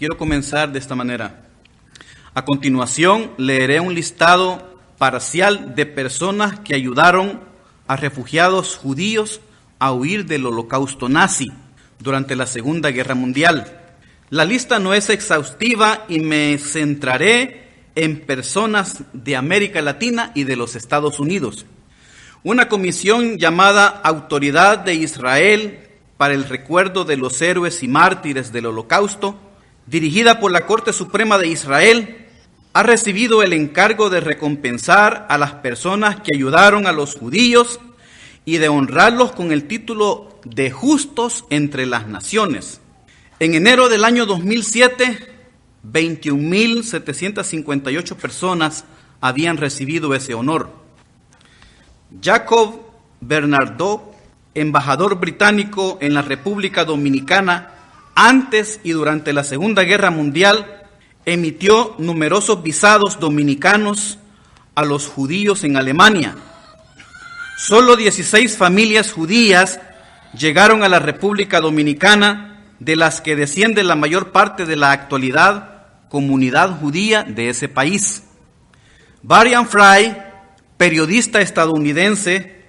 Quiero comenzar de esta manera. A continuación, leeré un listado parcial de personas que ayudaron a refugiados judíos a huir del holocausto nazi durante la Segunda Guerra Mundial. La lista no es exhaustiva y me centraré en personas de América Latina y de los Estados Unidos. Una comisión llamada Autoridad de Israel para el Recuerdo de los Héroes y Mártires del Holocausto, dirigida por la Corte Suprema de Israel, ha recibido el encargo de recompensar a las personas que ayudaron a los judíos y de honrarlos con el título de justos entre las naciones. En enero del año 2007, 21.758 personas habían recibido ese honor. Jacob Bernardo, embajador británico en la República Dominicana antes y durante la Segunda Guerra Mundial, emitió numerosos visados dominicanos a los judíos en Alemania. Solo 16 familias judías llegaron a la República Dominicana, de las que desciende la mayor parte de la actualidad comunidad judía de ese país. Brian Fry, periodista estadounidense,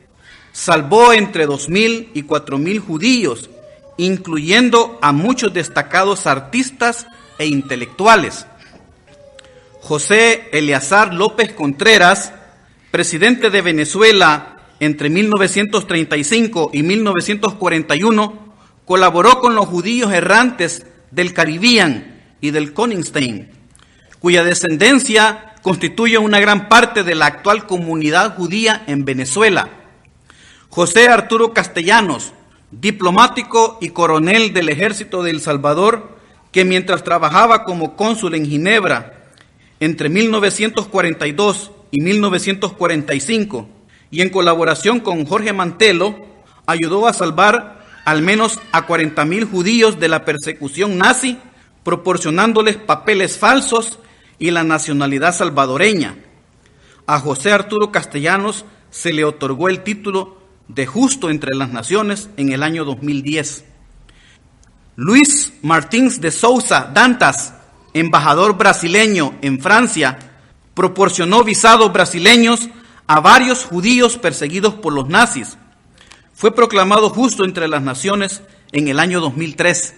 salvó entre 2.000 y 4.000 judíos, incluyendo a muchos destacados artistas e intelectuales. José Eleazar López Contreras, presidente de Venezuela entre 1935 y 1941, colaboró con los judíos errantes del Caribbean y del Conistain, cuya descendencia constituye una gran parte de la actual comunidad judía en Venezuela. José Arturo Castellanos, diplomático y coronel del Ejército de El Salvador, que mientras trabajaba como cónsul en Ginebra entre 1942 y 1945, y en colaboración con Jorge Mantelo, ayudó a salvar al menos a 40.000 judíos de la persecución nazi, proporcionándoles papeles falsos y la nacionalidad salvadoreña. A José Arturo Castellanos se le otorgó el título de justo entre las naciones en el año 2010. Luis Martins de Souza Dantas, embajador brasileño en Francia, proporcionó visados brasileños a varios judíos perseguidos por los nazis. Fue proclamado justo entre las naciones en el año 2003.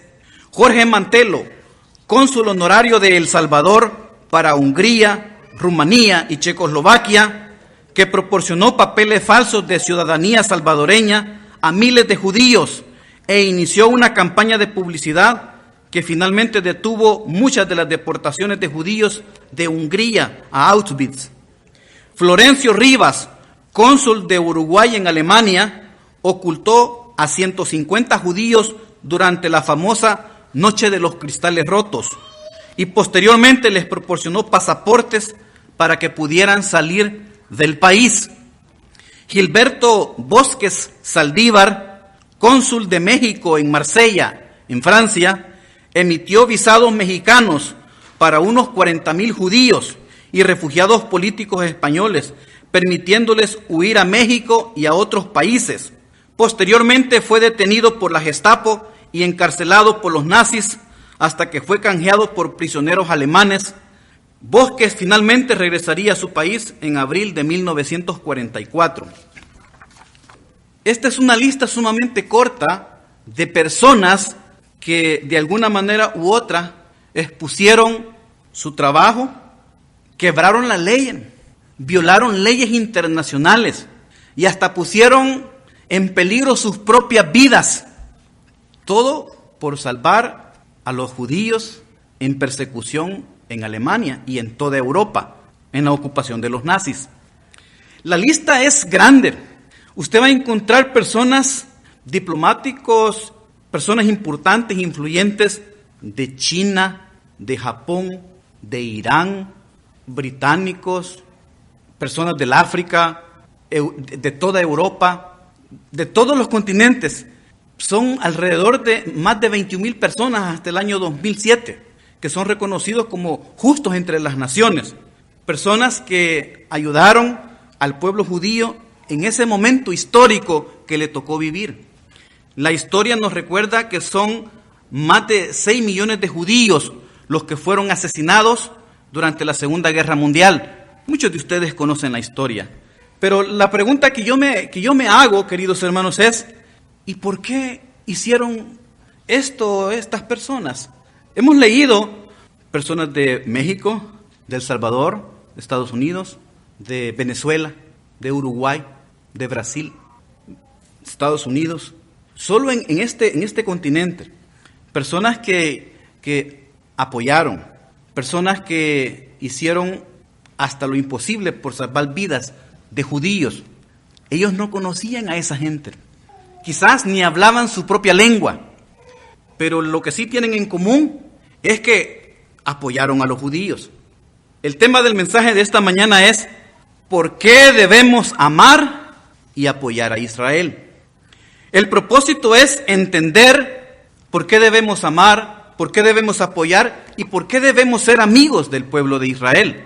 Jorge Mantelo, cónsul honorario de El Salvador para Hungría, Rumanía y Checoslovaquia, que proporcionó papeles falsos de ciudadanía salvadoreña a miles de judíos e inició una campaña de publicidad que finalmente detuvo muchas de las deportaciones de judíos de Hungría a Auschwitz. Florencio Rivas, cónsul de Uruguay en Alemania, ocultó a 150 judíos durante la famosa Noche de los Cristales Rotos y posteriormente les proporcionó pasaportes para que pudieran salir del país. Gilberto Bosques Saldívar, cónsul de México en Marsella, en Francia, emitió visados mexicanos para unos 40.000 judíos y refugiados políticos españoles, permitiéndoles huir a México y a otros países. Posteriormente fue detenido por la Gestapo y encarcelado por los nazis hasta que fue canjeado por prisioneros alemanes. Bosques finalmente regresaría a su país en abril de 1944. Esta es una lista sumamente corta de personas que de alguna manera u otra expusieron su trabajo, quebraron la ley, violaron leyes internacionales y hasta pusieron en peligro sus propias vidas. Todo por salvar a los judíos en persecución en Alemania y en toda Europa, en la ocupación de los nazis. La lista es grande. Usted va a encontrar personas diplomáticos, personas importantes, influyentes de China, de Japón, de Irán, británicos, personas del África, de toda Europa, de todos los continentes. Son alrededor de más de 21.000 personas hasta el año 2007, que son reconocidos como justos entre las naciones. Personas que ayudaron al pueblo judío en ese momento histórico que le tocó vivir. La historia nos recuerda que son más de 6 millones de judíos los que fueron asesinados durante la Segunda Guerra Mundial. Muchos de ustedes conocen la historia. Pero la pregunta que yo me hago, queridos hermanos, es, ¿y por qué hicieron esto estas personas? Hemos leído personas de México, de El Salvador, de Estados Unidos, de Venezuela, de Uruguay, de Brasil, Estados Unidos, solo en este continente, personas que apoyaron, personas que hicieron hasta lo imposible por salvar vidas de judíos. Ellos no conocían a esa gente, quizás ni hablaban su propia lengua, pero lo que sí tienen en común es que apoyaron a los judíos. El tema del mensaje de esta mañana es: ¿por qué debemos amar y apoyar a Israel? El propósito es entender por qué debemos amar, por qué debemos apoyar y por qué debemos ser amigos del pueblo de Israel.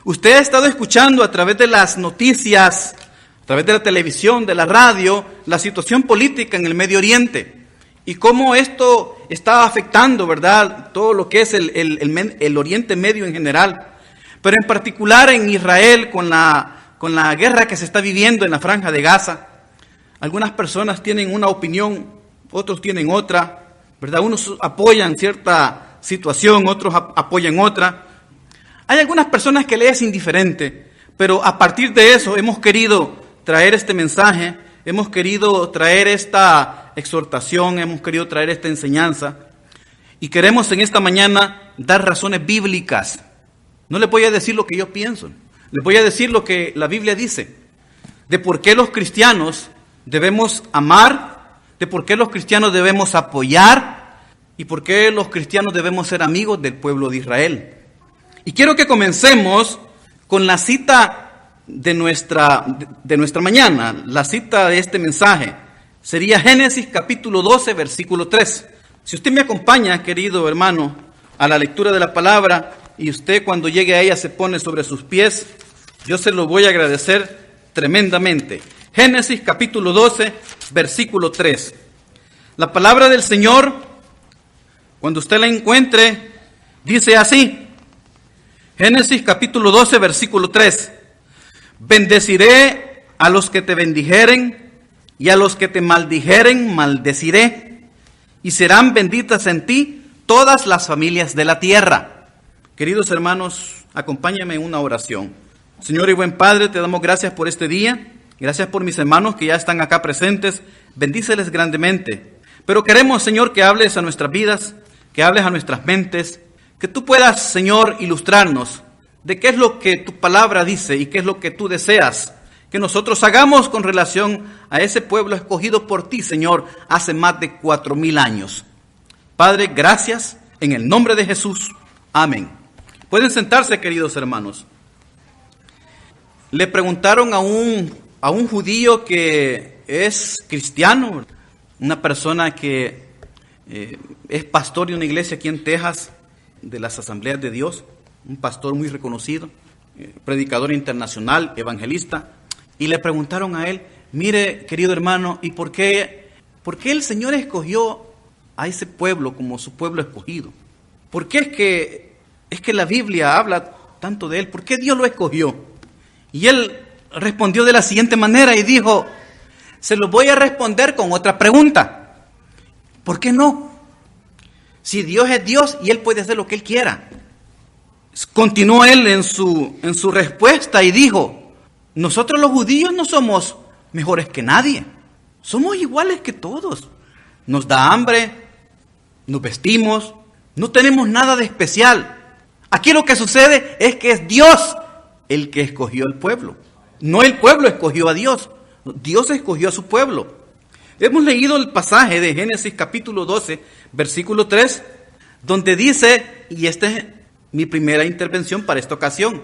Usted ha estado escuchando a través de las noticias, a través de la televisión, de la radio, la situación política en el Medio Oriente y cómo esto está afectando, ¿verdad?, todo lo que es el Oriente Medio en general, pero en particular en Israel con la guerra que se está viviendo en la Franja de Gaza. Algunas personas tienen una opinión, otros tienen otra, ¿verdad? Unos apoyan cierta situación, otros apoyan otra. Hay algunas personas que les es indiferente, pero a partir de eso hemos querido traer este mensaje, hemos querido traer esta exhortación, hemos querido traer esta enseñanza y queremos en esta mañana dar razones bíblicas. No les voy a decir lo que yo pienso, les voy a decir lo que la Biblia dice, de por qué los cristianos debemos amar, de por qué los cristianos debemos apoyar y por qué los cristianos debemos ser amigos del pueblo de Israel. Y quiero que comencemos con la cita de nuestra mañana, la cita de este mensaje. Sería Génesis capítulo 12, versículo 3. Si usted me acompaña, querido hermano, a la lectura de la palabra, y usted cuando llegue a ella se pone sobre sus pies, yo se lo voy a agradecer tremendamente. Génesis capítulo 12, versículo 3. La palabra del Señor, cuando usted la encuentre, dice así. Génesis capítulo 12, versículo 3. Bendeciré a los que te bendijeren, y a los que te maldijeren, maldeciré, y serán benditas en ti todas las familias de la tierra. Queridos hermanos, acompáñame en una oración. Señor y buen Padre, te damos gracias por este día. Gracias por mis hermanos que ya están acá presentes. Bendíceles grandemente. Pero queremos, Señor, que hables a nuestras vidas, que hables a nuestras mentes, que tú puedas, Señor, ilustrarnos de qué es lo que tu palabra dice y qué es lo que tú deseas que nosotros hagamos con relación a ese pueblo escogido por ti, Señor, hace más de 4,000 años. Padre, gracias en el nombre de Jesús. Amén. Pueden sentarse, queridos hermanos. Le preguntaron a un judío que es cristiano, una persona que es pastor de una iglesia aquí en Texas, de las Asambleas de Dios, un pastor muy reconocido, predicador internacional, evangelista, y le preguntaron a él: mire, querido hermano, ¿y por qué el Señor escogió a ese pueblo como su pueblo escogido? ¿Por qué es que la Biblia habla tanto de él? ¿Por qué Dios lo escogió? Y él respondió de la siguiente manera y dijo: se lo voy a responder con otra pregunta. ¿Por qué no? Si Dios es Dios y Él puede hacer lo que Él quiera. Continuó él en su respuesta y dijo: nosotros los judíos no somos mejores que nadie. Somos iguales que todos. Nos da hambre, nos vestimos, no tenemos nada de especial. Aquí lo que sucede es que es Dios el que escogió al pueblo. No el pueblo escogió a Dios. Dios escogió a su pueblo. Hemos leído el pasaje de Génesis capítulo 12, versículo 3, donde dice, y esta es mi primera intervención para esta ocasión: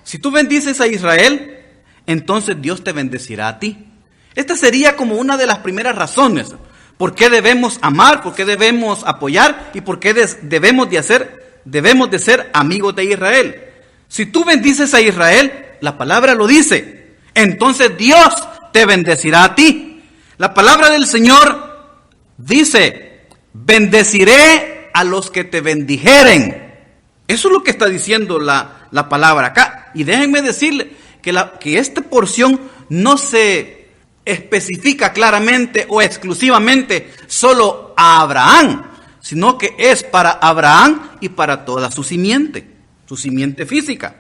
si tú bendices a Israel, entonces Dios te bendecirá a ti. Esta sería como una de las primeras razones por qué debemos amar, por qué debemos apoyar y por qué debemos de ser amigos de Israel. Si tú bendices a Israel, la palabra lo dice, entonces Dios te bendecirá a ti. La palabra del Señor dice: bendeciré a los que te bendijeren. Eso es lo que está diciendo la palabra acá. Y déjenme decirle que esta porción no se especifica claramente o exclusivamente solo a Abraham, sino que es para Abraham y para toda su simiente física.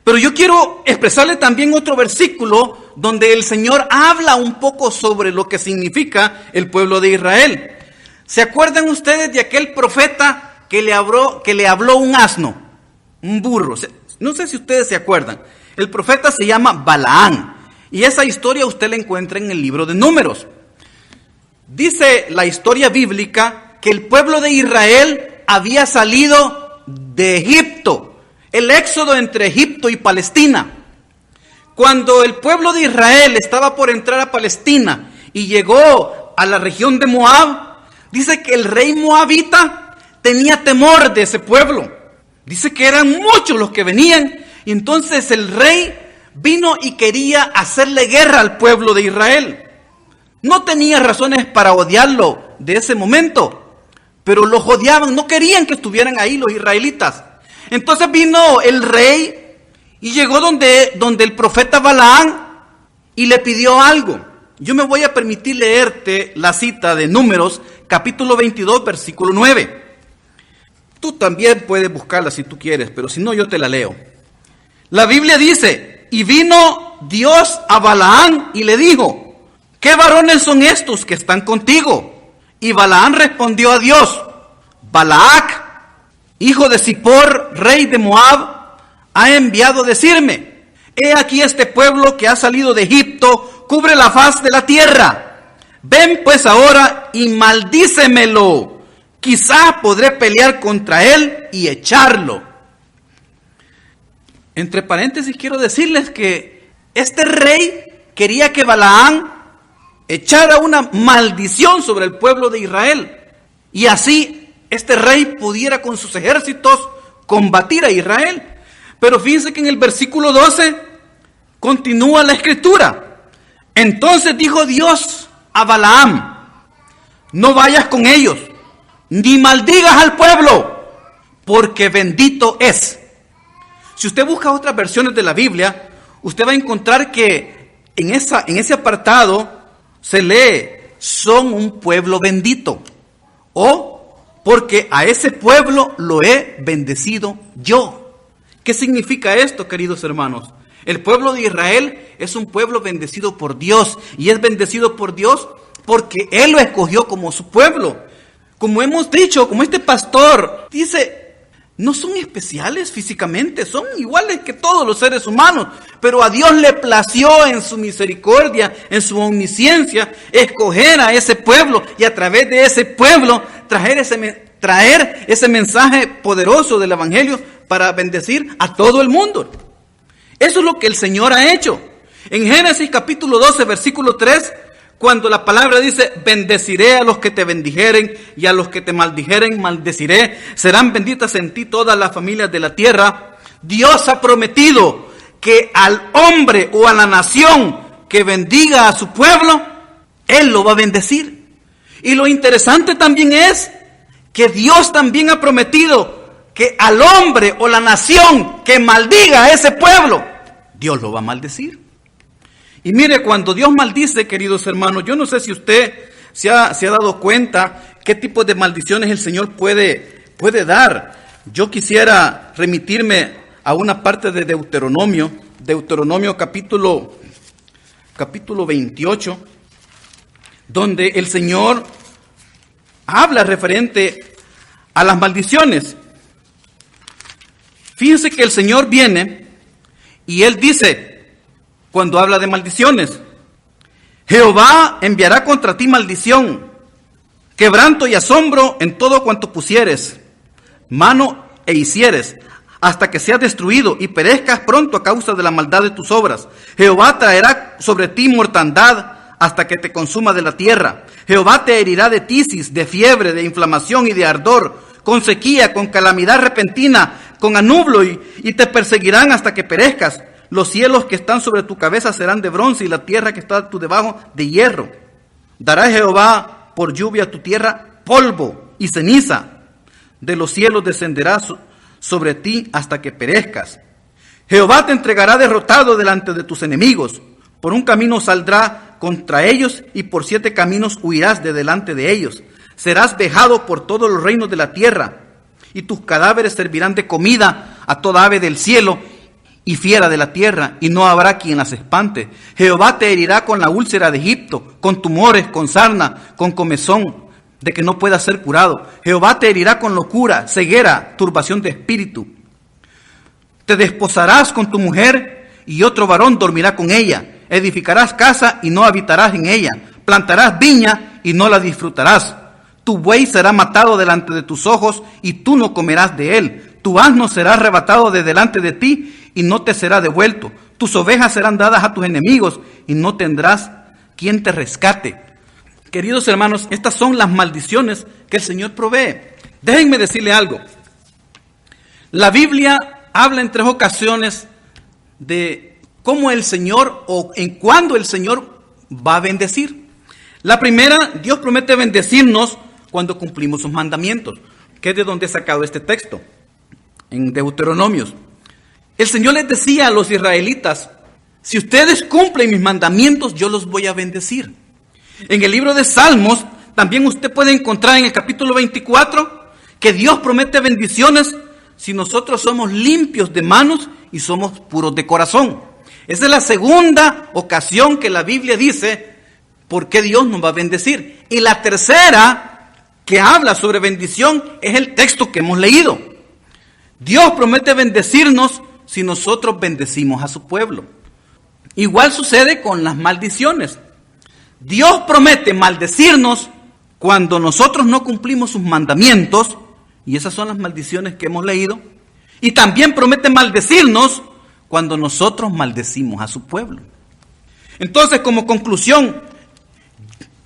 Pero yo quiero expresarle también otro versículo donde el Señor habla un poco sobre lo que significa el pueblo de Israel. ¿Se acuerdan ustedes de aquel profeta que le habló un asno, un burro? No sé si ustedes se acuerdan. El profeta se llama Balaán. Y esa historia usted la encuentra en el libro de Números. Dice la historia bíblica que el pueblo de Israel había salido de Egipto. El éxodo entre Egipto y Palestina. Cuando el pueblo de Israel estaba por entrar a Palestina y llegó a la región de Moab, dice que el rey moabita tenía temor de ese pueblo. Dice que eran muchos los que venían y entonces el rey vino y quería hacerle guerra al pueblo de Israel. No tenía razones para odiarlo de ese momento, pero los odiaban, no querían que estuvieran ahí los israelitas. Entonces vino el rey y llegó donde el profeta Balaán y le pidió algo. Yo me voy a permitir leerte la cita de Números, capítulo 22, versículo 9. Tú también puedes buscarla si tú quieres, pero si no yo te la leo. La Biblia dice, y vino Dios a Balaán y le dijo, ¿qué varones son estos que están contigo? Y Balaán respondió a Dios, Balac, hijo de Zippor, rey de Moab, ha enviado a decirme, he aquí este pueblo que ha salido de Egipto, cubre la faz de la tierra. Ven pues ahora y maldícemelo, quizá podré pelear contra él y echarlo. Entre paréntesis quiero decirles que este rey quería que Balaán echara una maldición sobre el pueblo de Israel y así este rey pudiera con sus ejércitos combatir a Israel. Pero fíjense que en el versículo 12 continúa la escritura. Entonces dijo Dios a Balaam, no vayas con ellos, ni maldigas al pueblo, porque bendito es. Si usted busca otras versiones de la Biblia, usted va a encontrar que en ese apartado se lee, son un pueblo bendito, o porque a ese pueblo lo he bendecido yo. ¿Qué significa esto, queridos hermanos? El pueblo de Israel es un pueblo bendecido por Dios. Y es bendecido por Dios porque Él lo escogió como su pueblo. Como hemos dicho, como este pastor dice, no son especiales físicamente, son iguales que todos los seres humanos. Pero a Dios le plació en su misericordia, en su omnisciencia, escoger a ese pueblo y a través de ese pueblo traer ese mensaje poderoso del evangelio para bendecir a todo el mundo. Eso es lo que el Señor ha hecho. En Génesis capítulo 12, versículo 3, cuando la palabra dice, bendeciré a los que te bendijeren y a los que te maldijeren maldeciré, serán benditas en ti todas las familias de la tierra. Dios ha prometido que al hombre o a la nación que bendiga a su pueblo, Él lo va a bendecir. Y lo interesante también es que Dios también ha prometido que al hombre o la nación que maldiga a ese pueblo, Dios lo va a maldecir. Y mire, cuando Dios maldice, queridos hermanos, yo no sé si usted se ha dado cuenta qué tipo de maldiciones el Señor puede dar. Yo quisiera remitirme a una parte de Deuteronomio capítulo 28, donde el Señor habla referente a las maldiciones. Fíjense que el Señor viene y Él dice, cuando habla de maldiciones, Jehová enviará contra ti maldición, quebranto y asombro en todo cuanto pusieres mano e hicieres, hasta que seas destruido y perezcas pronto a causa de la maldad de tus obras. Jehová traerá sobre ti mortandad hasta que te consuma de la tierra. Jehová te herirá de tisis, de fiebre, de inflamación y de ardor, con sequía, con calamidad repentina, con anublo y te perseguirán hasta que perezcas. Los cielos que están sobre tu cabeza serán de bronce y la tierra que está a tu debajo de hierro. Dará Jehová por lluvia a tu tierra polvo y ceniza, de los cielos descenderá sobre ti hasta que perezcas. Jehová te entregará derrotado delante de tus enemigos. Por un camino saldrá contra ellos y por 7 caminos huirás de delante de ellos. Serás vejado por todos los reinos de la tierra y tus cadáveres servirán de comida a toda ave del cielo y fiera de la tierra, y no habrá quien las espante. Jehová te herirá con la úlcera de Egipto, con tumores, con sarna, con comezón, de que no pueda ser curado. Jehová te herirá con locura, ceguera, turbación de espíritu. Te desposarás con tu mujer, y otro varón dormirá con ella. Edificarás casa, y no habitarás en ella. Plantarás viña, y no la disfrutarás. Tu buey será matado delante de tus ojos, y tú no comerás de él. Tu asno será arrebatado de delante de ti, y no te será devuelto. Tus ovejas serán dadas a tus enemigos, y no tendrás quien te rescate. Queridos hermanos, estas son las maldiciones que el Señor provee. Déjenme decirle algo. La Biblia habla en 3 ocasiones de cómo el Señor o en cuándo el Señor va a bendecir. La primera, Dios promete bendecirnos cuando cumplimos sus mandamientos, que es de donde he sacado este texto, en Deuteronomios. El Señor les decía a los israelitas, si ustedes cumplen mis mandamientos, yo los voy a bendecir. En el libro de Salmos, también usted puede encontrar en el capítulo 24, que Dios promete bendiciones si nosotros somos limpios de manos y somos puros de corazón. Esa es la segunda ocasión que la Biblia dice por qué Dios nos va a bendecir. Y la tercera que habla sobre bendición es el texto que hemos leído. Dios promete bendecirnos si nosotros bendecimos a su pueblo. Igual sucede con las maldiciones. Dios promete maldecirnos cuando nosotros no cumplimos sus mandamientos, y esas son las maldiciones que hemos leído. Y también promete maldecirnos cuando nosotros maldecimos a su pueblo. Entonces, como conclusión,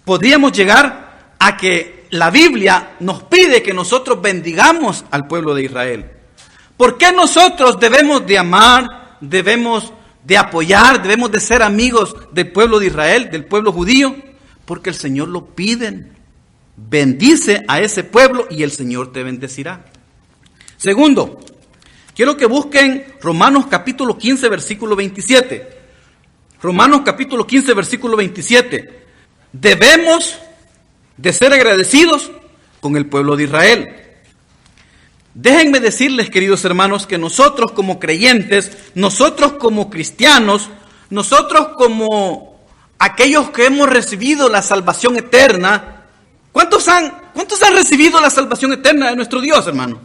podríamos llegar a que la Biblia nos pide que nosotros bendigamos al pueblo de Israel. ¿Por qué nosotros debemos de amar, debemos de apoyar, debemos de ser amigos del pueblo de Israel, del pueblo judío? Porque el Señor lo pide. Bendice a ese pueblo y el Señor te bendecirá. Segundo, quiero que busquen Romanos capítulo 15, versículo 27. Romanos capítulo 15, versículo 27. Debemos de ser agradecidos con el pueblo de Israel. Déjenme decirles, queridos hermanos, que nosotros como creyentes, nosotros como cristianos, nosotros como aquellos que hemos recibido la salvación eterna, ¿cuántos han recibido la salvación eterna de nuestro Dios, hermano?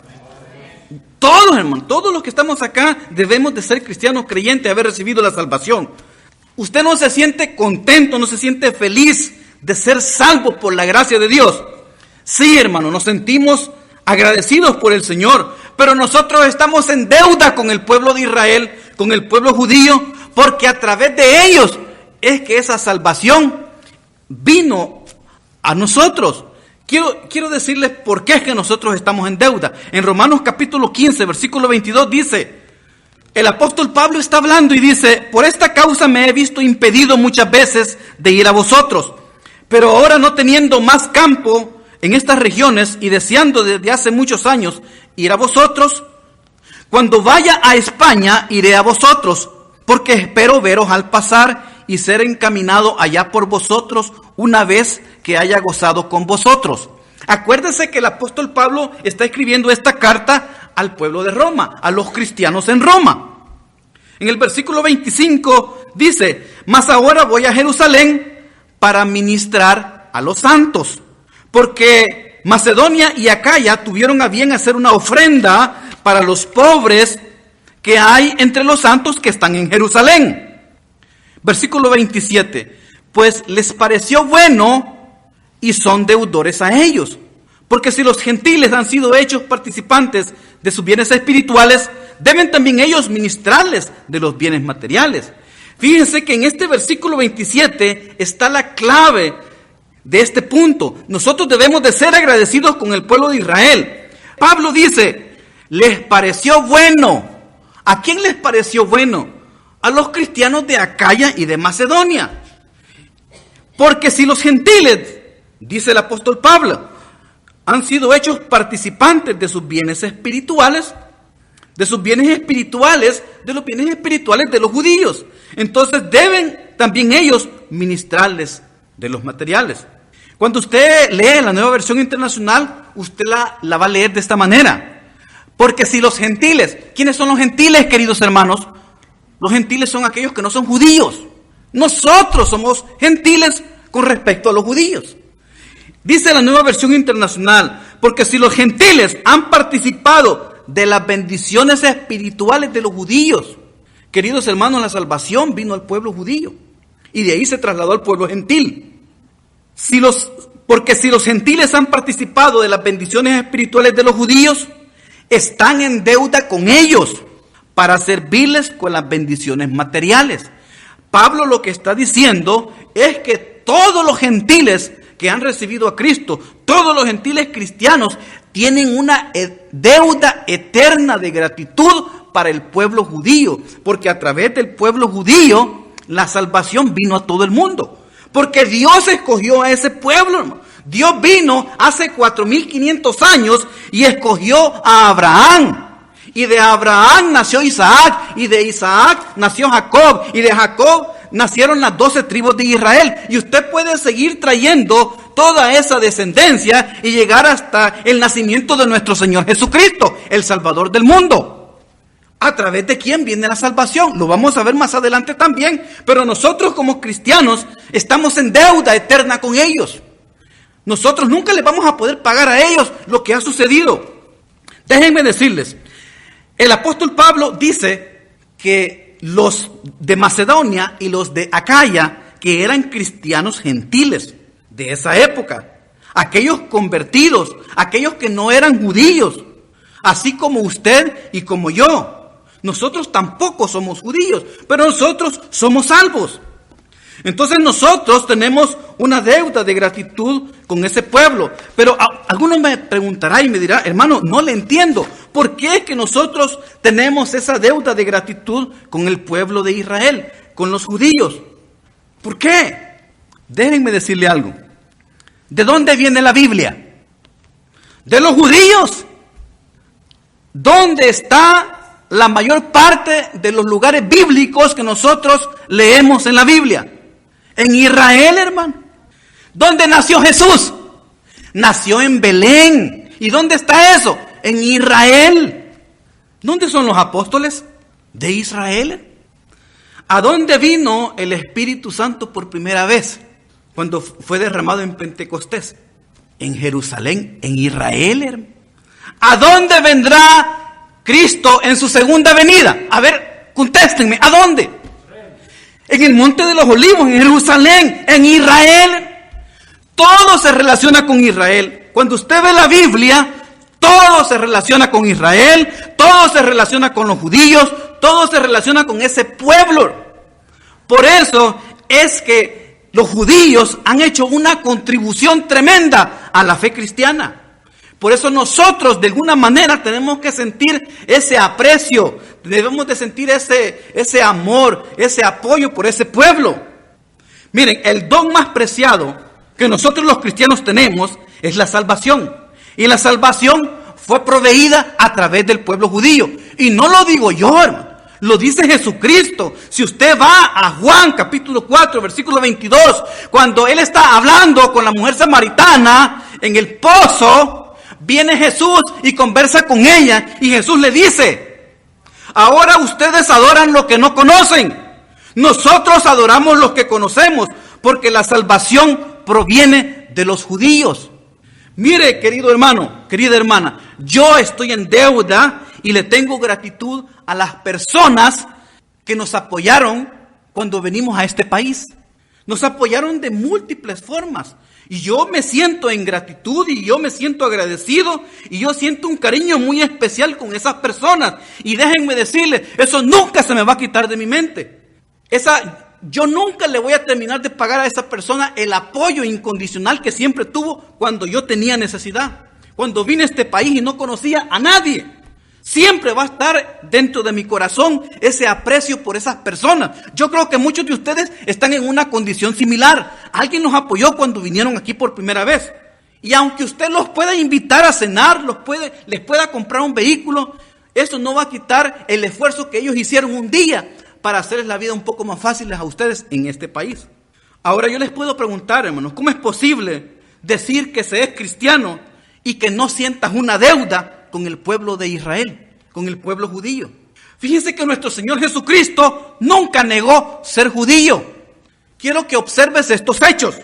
Todos, hermano, todos los que estamos acá debemos de ser cristianos creyentes, haber recibido la salvación. Usted no se siente contento, no se siente feliz de ser salvo por la gracia de Dios. Sí, hermano, nos sentimos agradecidos por el Señor, pero nosotros estamos en deuda con el pueblo de Israel, con el pueblo judío, porque a través de ellos es que esa salvación vino a nosotros. Quiero decirles por qué es que nosotros estamos en deuda. En Romanos capítulo 15, versículo 22 dice, el apóstol Pablo está hablando y dice, por esta causa me he visto impedido muchas veces de ir a vosotros, pero ahora no teniendo más campo en estas regiones y deseando desde hace muchos años ir a vosotros, cuando vaya a España iré a vosotros, porque espero veros al pasar y ser encaminado allá por vosotros una vez que haya gozado con vosotros. Acuérdense que el apóstol Pablo está escribiendo esta carta al pueblo de Roma, a los cristianos en Roma. En el versículo 25 dice, mas ahora voy a Jerusalén para ministrar a los santos, porque Macedonia y Acaya tuvieron a bien hacer una ofrenda para los pobres que hay entre los santos que están en Jerusalén. Versículo 27, pues les pareció bueno y son deudores a ellos, porque si los gentiles han sido hechos participantes de sus bienes espirituales, deben también ellos ministrarles de los bienes materiales. Fíjense que en este versículo 27 está la clave de este punto. Nosotros debemos de ser agradecidos con el pueblo de Israel. Pablo dice, les pareció bueno. ¿A quién les pareció bueno? A los cristianos de Acaya y de Macedonia. Porque si los gentiles, dice el apóstol Pablo, han sido hechos participantes de sus bienes espirituales, de los bienes espirituales de los judíos. Entonces deben también ellos ministrarles de los materiales. Cuando usted lee la Nueva Versión Internacional, usted la va a leer de esta manera. Porque si los gentiles, ¿quiénes son los gentiles, queridos hermanos? Los gentiles son aquellos que no son judíos. Nosotros somos gentiles con respecto a los judíos. Dice la Nueva Versión Internacional, porque si los gentiles han participado de las bendiciones espirituales de los judíos, queridos hermanos, la salvación vino al pueblo judío y de ahí se trasladó al pueblo gentil. Porque si los gentiles han participado de las bendiciones espirituales de los judíos, están en deuda con ellos para servirles con las bendiciones materiales. Pablo lo que está diciendo es que todos los gentiles que han recibido a Cristo, todos los gentiles cristianos, tienen una deuda eterna de gratitud para el pueblo judío, porque a través del pueblo judío la salvación vino a todo el mundo. Porque Dios escogió a ese pueblo, hermano. Dios vino hace 4.500 años y escogió a Abraham. Y de Abraham nació Isaac, y de Isaac nació Jacob, y de Jacob nacieron las 12 tribus de Israel. Y usted puede seguir trayendo toda esa descendencia y llegar hasta el nacimiento de nuestro Señor Jesucristo, el Salvador del mundo. ¿A través de quién viene la salvación? Lo vamos a ver más adelante también. Pero nosotros como cristianos estamos en deuda eterna con ellos. Nosotros nunca les vamos a poder pagar a ellos lo que ha sucedido. Déjenme decirles, el apóstol Pablo dice que los de Macedonia y los de Acaya, que eran cristianos gentiles de esa época, aquellos convertidos, aquellos que no eran judíos, así como usted y como yo. Nosotros tampoco somos judíos, pero nosotros somos salvos. Entonces nosotros tenemos una deuda de gratitud con ese pueblo. Pero algunos me preguntarán y me dirán, hermano, no le entiendo. ¿Por qué es que nosotros tenemos esa deuda de gratitud con el pueblo de Israel, con los judíos? ¿Por qué? Déjenme decirle algo. ¿De dónde viene la Biblia? ¿De los judíos? ¿Dónde está la mayor parte de los lugares bíblicos que nosotros leemos en la Biblia? En Israel, hermano. ¿Dónde nació Jesús? Nació en Belén. ¿Y dónde está eso? En Israel. ¿Dónde son los apóstoles? De Israel. ¿A dónde vino el Espíritu Santo por primera vez? Cuando fue derramado en Pentecostés. En Jerusalén, en Israel, hermano. ¿A dónde vendrá Cristo en su segunda venida? A ver, contéstenme, ¿a dónde? En el Monte de los Olivos, en Jerusalén, en Israel. Todo se relaciona con Israel. Cuando usted ve la Biblia, todo se relaciona con Israel, todo se relaciona con los judíos, todo se relaciona con ese pueblo. Por eso es que los judíos han hecho una contribución tremenda a la fe cristiana. Por eso nosotros de alguna manera tenemos que sentir ese aprecio, debemos de sentir ese amor, ese apoyo por ese pueblo. Miren, el don más preciado que nosotros los cristianos tenemos es la salvación. Y la salvación fue proveída a través del pueblo judío. Y no lo digo yo, hermano, lo dice Jesucristo. Si usted va a Juan capítulo 4, versículo 22, cuando él está hablando con la mujer samaritana en el pozo, viene Jesús y conversa con ella y Jesús le dice: ahora ustedes adoran lo que no conocen. Nosotros adoramos lo que conocemos, porque la salvación proviene de los judíos. Mire, querido hermano, querida hermana, yo estoy en deuda y le tengo gratitud a las personas que nos apoyaron cuando venimos a este país. Nos apoyaron de múltiples formas. Y yo me siento en gratitud y yo me siento agradecido y yo siento un cariño muy especial con esas personas. Y déjenme decirles, eso nunca se me va a quitar de mi mente. Yo nunca le voy a terminar de pagar a esa persona el apoyo incondicional que siempre tuvo cuando yo tenía necesidad. Cuando vine a este país y no conocía a nadie. Siempre va a estar dentro de mi corazón ese aprecio por esas personas. Yo creo que muchos de ustedes están en una condición similar. Alguien nos apoyó cuando vinieron aquí por primera vez. Y aunque usted los pueda invitar a cenar, les pueda comprar un vehículo, eso no va a quitar el esfuerzo que ellos hicieron un día para hacerles la vida un poco más fácil a ustedes en este país. Ahora yo les puedo preguntar, hermanos, ¿cómo es posible decir que se es cristiano y que no sientas una deuda con el pueblo de Israel, con el pueblo judío? Fíjense que nuestro Señor Jesucristo nunca negó ser judío. Quiero que observes estos hechos.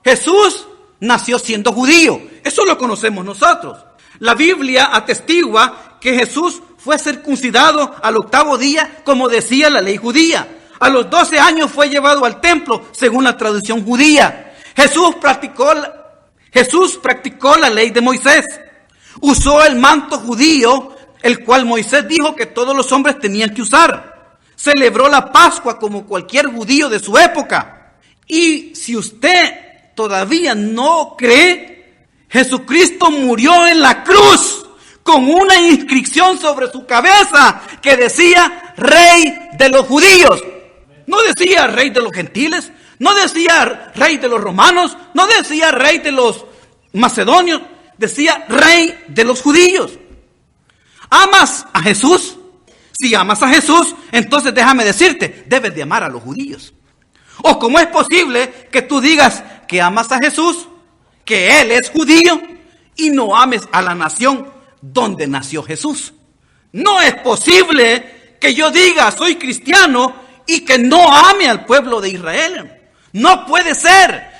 Jesús nació siendo judío. Eso lo conocemos nosotros. La Biblia atestigua que Jesús fue circuncidado al 8º día, como decía la ley judía. A los 12 años fue llevado al templo, según la tradición judía. Jesús practicó la ley de Moisés. Usó el manto judío, el cual Moisés dijo que todos los hombres tenían que usar. Celebró la Pascua como cualquier judío de su época. Y si usted todavía no cree, Jesucristo murió en la cruz con una inscripción sobre su cabeza que decía Rey de los judíos. No decía Rey de los gentiles, no decía Rey de los romanos, no decía Rey de los macedonios, decía Rey de los judíos. ¿Amas a Jesús? Si amas a Jesús, entonces déjame decirte, debes de amar a los judíos. ¿O cómo es posible que tú digas que amas a Jesús, que Él es judío, y no ames a la nación donde nació Jesús? No es posible que yo diga soy cristiano y que no ame al pueblo de Israel. No puede ser.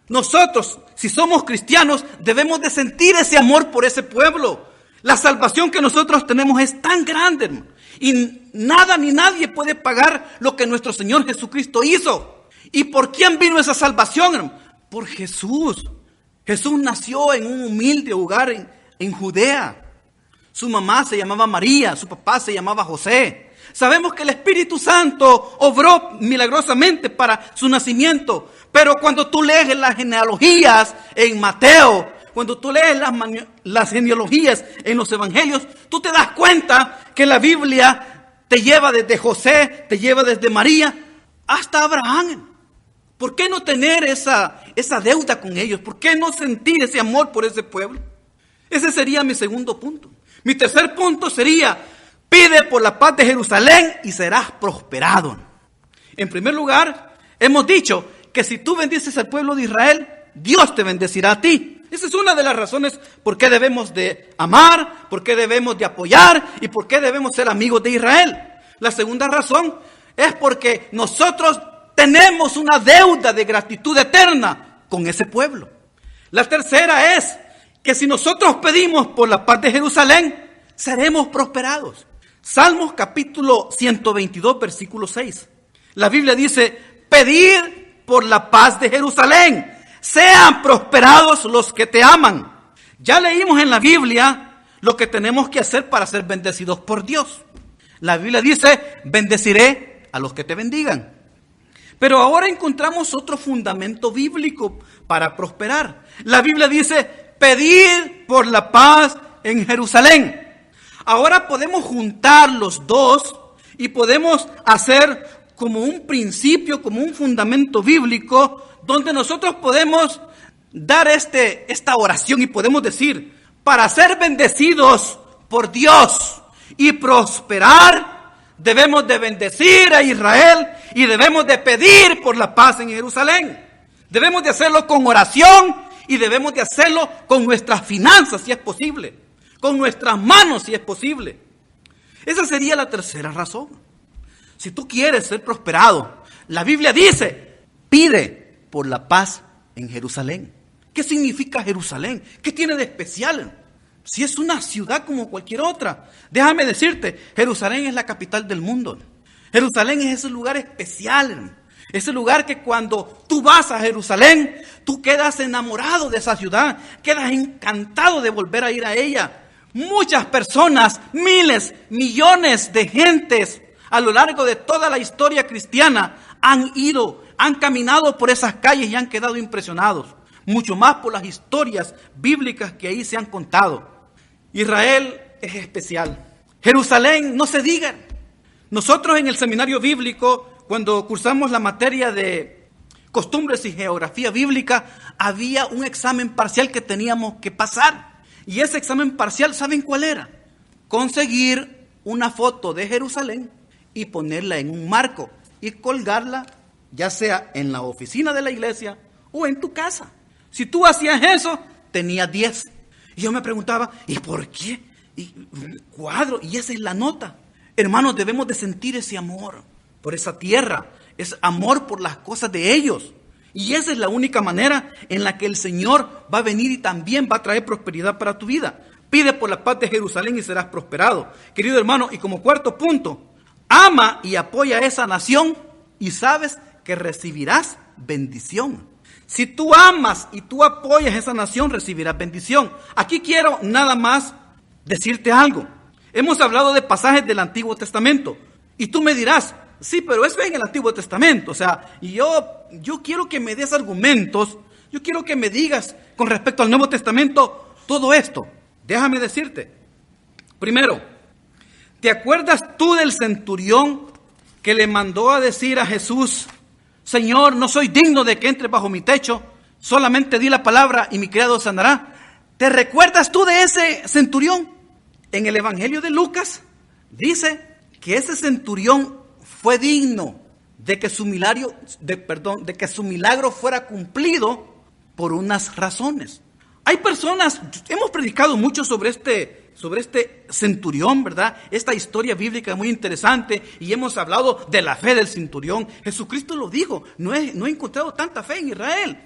Nosotros, si somos cristianos, debemos de sentir ese amor por ese pueblo. La salvación que nosotros tenemos es tan grande, hermano, y nada ni nadie puede pagar lo que nuestro Señor Jesucristo hizo. ¿Y por quién vino esa salvación, hermano? Por Jesús. Jesús nació en un humilde hogar en Judea. Su mamá se llamaba María, su papá se llamaba José. Sabemos que el Espíritu Santo obró milagrosamente para su nacimiento. Pero cuando tú lees las genealogías en Mateo, cuando tú lees las genealogías en los evangelios, tú te das cuenta que la Biblia te lleva desde José, te lleva desde María hasta Abraham. ¿Por qué no tener esa deuda con ellos? ¿Por qué no sentir ese amor por ese pueblo? Ese sería mi segundo punto. Mi tercer punto sería: pide por la paz de Jerusalén y serás prosperado. En primer lugar, hemos dicho que si tú bendices al pueblo de Israel, Dios te bendecirá a ti. Esa es una de las razones por qué debemos de amar, por qué debemos de apoyar y por qué debemos ser amigos de Israel. La segunda razón es porque nosotros tenemos una deuda de gratitud eterna con ese pueblo. La tercera es que si nosotros pedimos por la paz de Jerusalén, seremos prosperados. Salmos capítulo 122, versículo 6. La Biblia dice: pedir por la paz de Jerusalén, sean prosperados los que te aman. Ya leímos en la Biblia lo que tenemos que hacer para ser bendecidos por Dios. La Biblia dice: bendeciré a los que te bendigan. Pero ahora encontramos otro fundamento bíblico para prosperar. La Biblia dice: pedir por la paz en Jerusalén. Ahora podemos juntar los dos y podemos hacer como un principio, como un fundamento bíblico, donde nosotros podemos dar esta oración y podemos decir: para ser bendecidos por Dios y prosperar, debemos de bendecir a Israel y debemos de pedir por la paz en Jerusalén. Debemos de hacerlo con oración y debemos de hacerlo con nuestras finanzas, si es posible, con nuestras manos, si es posible. Esa sería la tercera razón. Si tú quieres ser prosperado, la Biblia dice: pide por la paz en Jerusalén. ¿Qué significa Jerusalén? ¿Qué tiene de especial? Si es una ciudad como cualquier otra. Déjame decirte, Jerusalén es la capital del mundo. Jerusalén es ese lugar especial. Ese lugar que cuando tú vas a Jerusalén, tú quedas enamorado de esa ciudad. Quedas encantado de volver a ir a ella. Muchas personas, miles, millones de gentes a lo largo de toda la historia cristiana han caminado por esas calles y han quedado impresionados. Mucho más por las historias bíblicas que ahí se han contado. Israel es especial. Jerusalén, no se diga. Nosotros en el seminario bíblico, cuando cursamos la materia de costumbres y geografía bíblica, había un examen parcial que teníamos que pasar. Y ese examen parcial, ¿saben cuál era? Conseguir una foto de Jerusalén y ponerla en un marco y colgarla, ya sea en la oficina de la iglesia o en tu casa. Si tú hacías eso, tenías 10. Y yo me preguntaba, ¿y por qué? Y un cuadro, y esa es la nota. Hermanos, debemos de sentir ese amor por esa tierra, es amor por las cosas de ellos. Y esa es la única manera en la que el Señor va a venir y también va a traer prosperidad para tu vida. Pide por la paz de Jerusalén y serás prosperado. Querido hermano, y como cuarto punto, ama y apoya a esa nación y sabes que recibirás bendición. Si tú amas y tú apoyas a esa nación, recibirás bendición. Aquí quiero nada más decirte algo. Hemos hablado de pasajes del Antiguo Testamento. Y tú me dirás, sí, pero eso es en el Antiguo Testamento. O sea, yo quiero que me des argumentos. Yo quiero que me digas con respecto al Nuevo Testamento todo esto. Déjame decirte. Primero, ¿te acuerdas tú del centurión que le mandó a decir a Jesús: Señor, no soy digno de que entre bajo mi techo, solamente di la palabra y mi criado sanará? ¿Te recuerdas tú de ese centurión? En el Evangelio de Lucas dice que ese centurión fue digno de que su milagro fuera cumplido por unas razones. Hay personas, hemos predicado mucho sobre este centurión, ¿verdad? Esta historia bíblica es muy interesante y hemos hablado de la fe del centurión. Jesucristo lo dijo, no he encontrado tanta fe en Israel.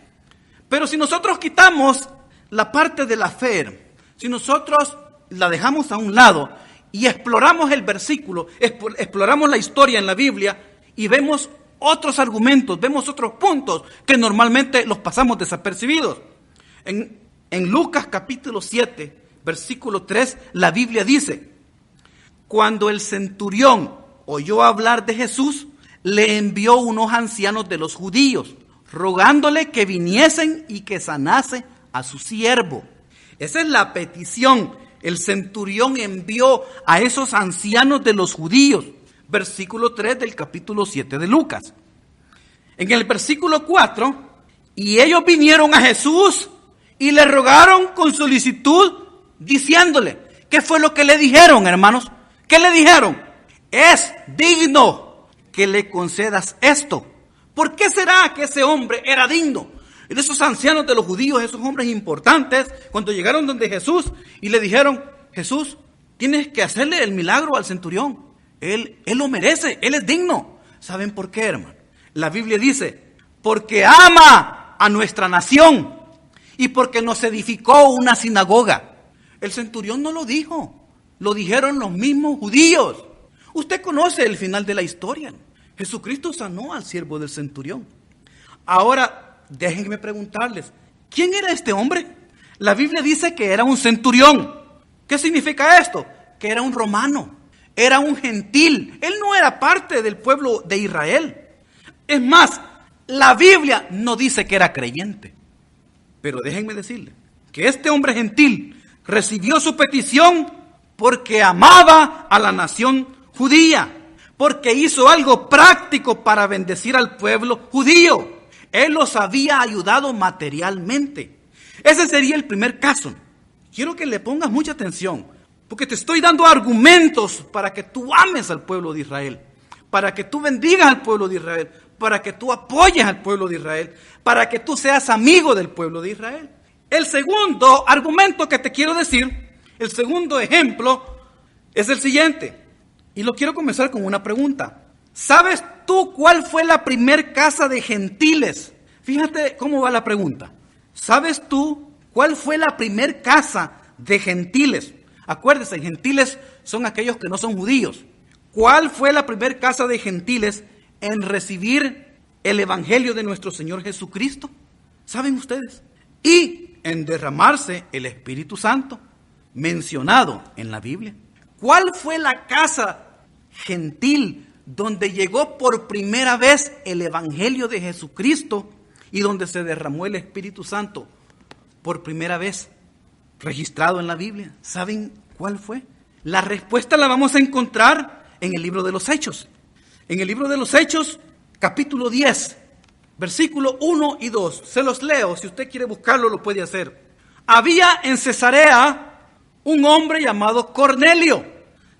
Pero si nosotros quitamos la parte de la fe, si nosotros la dejamos a un lado y exploramos el versículo, exploramos la historia en la Biblia y vemos otros argumentos, vemos otros puntos que normalmente los pasamos desapercibidos. En Lucas capítulo 7, versículo 3, la Biblia dice: cuando el centurión oyó hablar de Jesús, le envió unos ancianos de los judíos, rogándole que viniesen y que sanase a su siervo. Esa es la petición. El centurión envió a esos ancianos de los judíos. Versículo 3 del capítulo 7 de Lucas. En el versículo 4, y ellos vinieron a Jesús y le rogaron con solicitud, diciéndole, ¿qué fue lo que le dijeron, hermanos? ¿Qué le dijeron? Es digno que le concedas esto. ¿Por qué será que ese hombre era digno? Y esos ancianos de los judíos, esos hombres importantes, cuando llegaron donde Jesús y le dijeron: Jesús, tienes que hacerle el milagro al centurión. Él lo merece, él es digno. ¿Saben por qué, hermano? La Biblia dice: porque ama a nuestra nación y porque nos edificó una sinagoga. El centurión no lo dijo, lo dijeron los mismos judíos. Usted conoce el final de la historia. Jesucristo sanó al siervo del centurión. Ahora, déjenme preguntarles, ¿quién era este hombre? La Biblia dice que era un centurión. ¿Qué significa esto? Que era un romano, era un gentil. Él no era parte del pueblo de Israel. Es más, la Biblia no dice que era creyente. Pero déjenme decirle que este hombre gentil recibió su petición porque amaba a la nación judía, porque hizo algo práctico para bendecir al pueblo judío. Él los había ayudado materialmente. Ese sería el primer caso. Quiero que le pongas mucha atención, porque te estoy dando argumentos para que tú ames al pueblo de Israel, para que tú bendigas al pueblo de Israel, para que tú apoyes al pueblo de Israel, para que tú seas amigo del pueblo de Israel. El segundo argumento que te quiero decir, el segundo ejemplo, es el siguiente. Y lo quiero comenzar con una pregunta. ¿Sabes tú cuál fue la primer casa de gentiles? Fíjate cómo va la pregunta. ¿Sabes tú cuál fue la primer casa de gentiles? Acuérdense, gentiles son aquellos que no son judíos. ¿Cuál fue la primer casa de gentiles en recibir el evangelio de nuestro Señor Jesucristo? ¿Saben ustedes? Y en derramarse el Espíritu Santo, mencionado en la Biblia. ¿Cuál fue la casa gentil donde llegó por primera vez el evangelio de Jesucristo y donde se derramó el Espíritu Santo por primera vez, registrado en la Biblia? ¿Saben cuál fue? La respuesta la vamos a encontrar en el libro de los Hechos. En el libro de los Hechos, capítulo 10, versículo 1 y 2. Se los leo, si usted quiere buscarlo lo puede hacer. Había en Cesarea un hombre llamado Cornelio,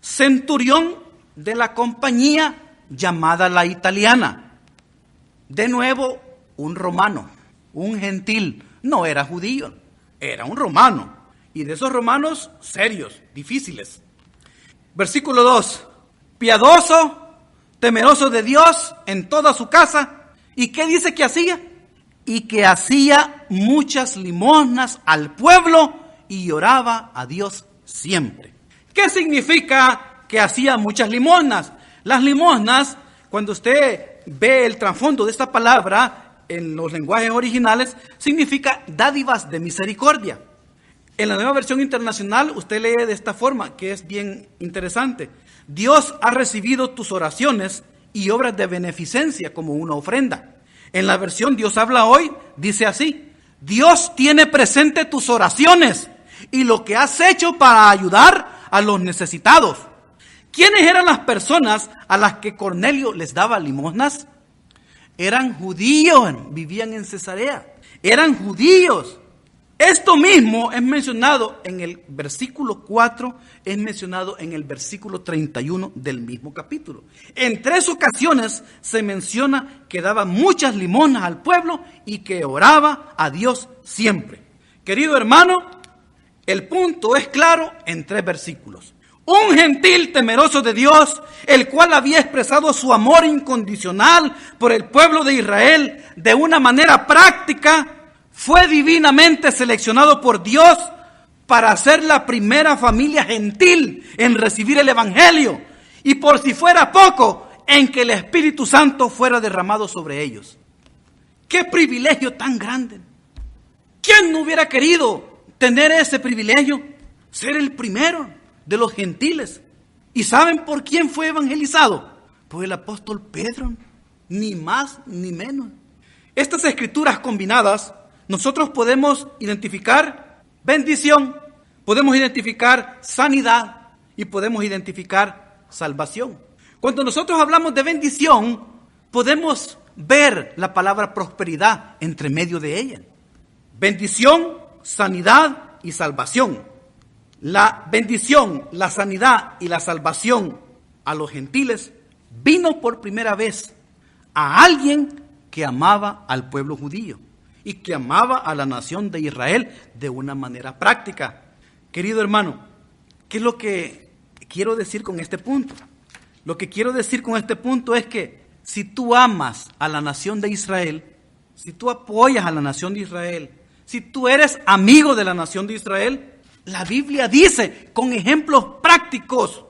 centurión de la compañía llamada la Italiana. De nuevo, un romano, un gentil, no era judío, era un romano. Y de esos romanos serios, difíciles. Versículo 2. Piadoso, temeroso de Dios en toda su casa. ¿Y qué dice que hacía? Y que hacía muchas limosnas al pueblo y oraba a Dios siempre. ¿Qué significa que hacía muchas limosnas? Las limosnas, cuando usted ve el trasfondo de esta palabra en los lenguajes originales, significa dádivas de misericordia. En la Nueva Versión Internacional usted lee de esta forma, que es bien interesante. Dios ha recibido tus oraciones y obras de beneficencia como una ofrenda. En la versión Dios habla hoy, dice así: Dios tiene presente tus oraciones y lo que has hecho para ayudar a los necesitados. ¿Quiénes eran las personas a las que Cornelio les daba limosnas? Eran judíos, vivían en Cesarea, eran judíos. Esto mismo es mencionado en el versículo 4, es mencionado en el versículo 31 del mismo capítulo. En 3 ocasiones se menciona que daba muchas limosnas al pueblo y que oraba a Dios siempre. Querido hermano, el punto es claro en 3 versículos. Un gentil temeroso de Dios, el cual había expresado su amor incondicional por el pueblo de Israel de una manera práctica, fue divinamente seleccionado por Dios para ser la primera familia gentil en recibir el Evangelio y, por si fuera poco, en que el Espíritu Santo fuera derramado sobre ellos. ¡Qué privilegio tan grande! ¿Quién no hubiera querido tener ese privilegio? Ser el primero de los gentiles. ¿Y saben por quién fue evangelizado? Por el apóstol Pedro, ni más ni menos. Estas escrituras combinadas, nosotros podemos identificar bendición, podemos identificar sanidad y podemos identificar salvación. Cuando nosotros hablamos de bendición, podemos ver la palabra prosperidad entre medio de ella. Bendición, sanidad y salvación. La bendición, la sanidad y la salvación a los gentiles vino por primera vez a alguien que amaba al pueblo judío y que amaba a la nación de Israel de una manera práctica. Querido hermano, ¿qué es lo que quiero decir con este punto? Lo que quiero decir con este punto es que si tú amas a la nación de Israel, si tú apoyas a la nación de Israel, si tú eres amigo de la nación de Israel, la Biblia dice con ejemplos prácticos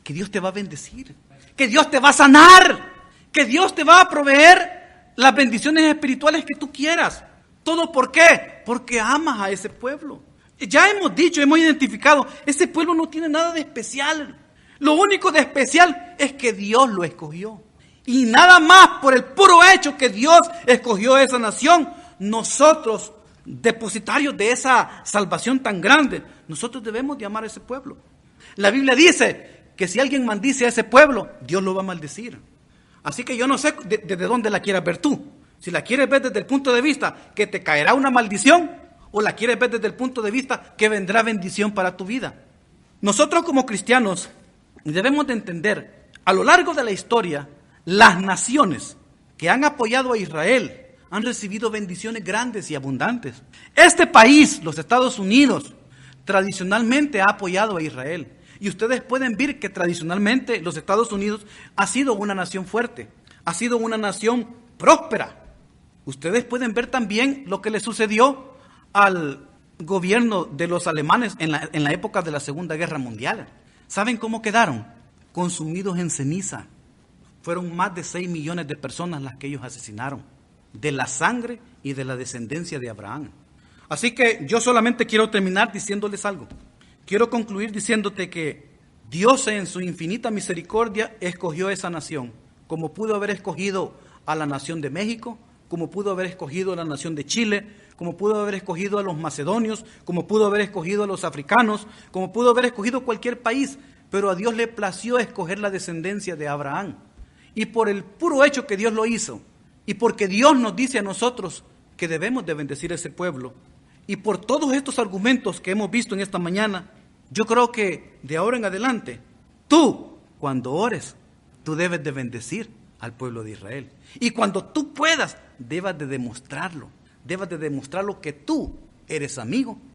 que Dios te va a bendecir, que Dios te va a sanar, que Dios te va a proveer las bendiciones espirituales que tú quieras. ¿Todo por qué? Porque amas a ese pueblo. Ya hemos dicho, hemos identificado, ese pueblo no tiene nada de especial. Lo único de especial es que Dios lo escogió. Y nada más por el puro hecho que Dios escogió esa nación, nosotros, depositarios de esa salvación tan grande, nosotros debemos de amar a ese pueblo. La Biblia dice que si alguien maldice a ese pueblo, Dios lo va a maldecir. Así que yo no sé desde dónde la quieras ver tú. Si la quieres ver desde el punto de vista que te caerá una maldición, o la quieres ver desde el punto de vista que vendrá bendición para tu vida. Nosotros como cristianos debemos de entender, a lo largo de la historia, las naciones que han apoyado a Israel han recibido bendiciones grandes y abundantes. Este país, los Estados Unidos, tradicionalmente ha apoyado a Israel. Y ustedes pueden ver que tradicionalmente los Estados Unidos ha sido una nación fuerte, ha sido una nación próspera. Ustedes pueden ver también lo que le sucedió al gobierno de los alemanes en la época de la Segunda Guerra Mundial. ¿Saben cómo quedaron? Consumidos en ceniza. Fueron más de 6 millones de personas las que ellos asesinaron, de la sangre y de la descendencia de Abraham. Así que yo solamente quiero terminar diciéndoles algo. Quiero concluir diciéndote que Dios en su infinita misericordia escogió esa nación, como pudo haber escogido a la nación de México, como pudo haber escogido a la nación de Chile, como pudo haber escogido a los macedonios, como pudo haber escogido a los africanos, como pudo haber escogido cualquier país, pero a Dios le plació escoger la descendencia de Abraham. Y por el puro hecho que Dios lo hizo, y porque Dios nos dice a nosotros que debemos de bendecir a ese pueblo, y por todos estos argumentos que hemos visto en esta mañana, yo creo que de ahora en adelante, tú, cuando ores, tú debes de bendecir al pueblo de Israel. Y cuando tú puedas, debas de demostrarlo que tú eres amigo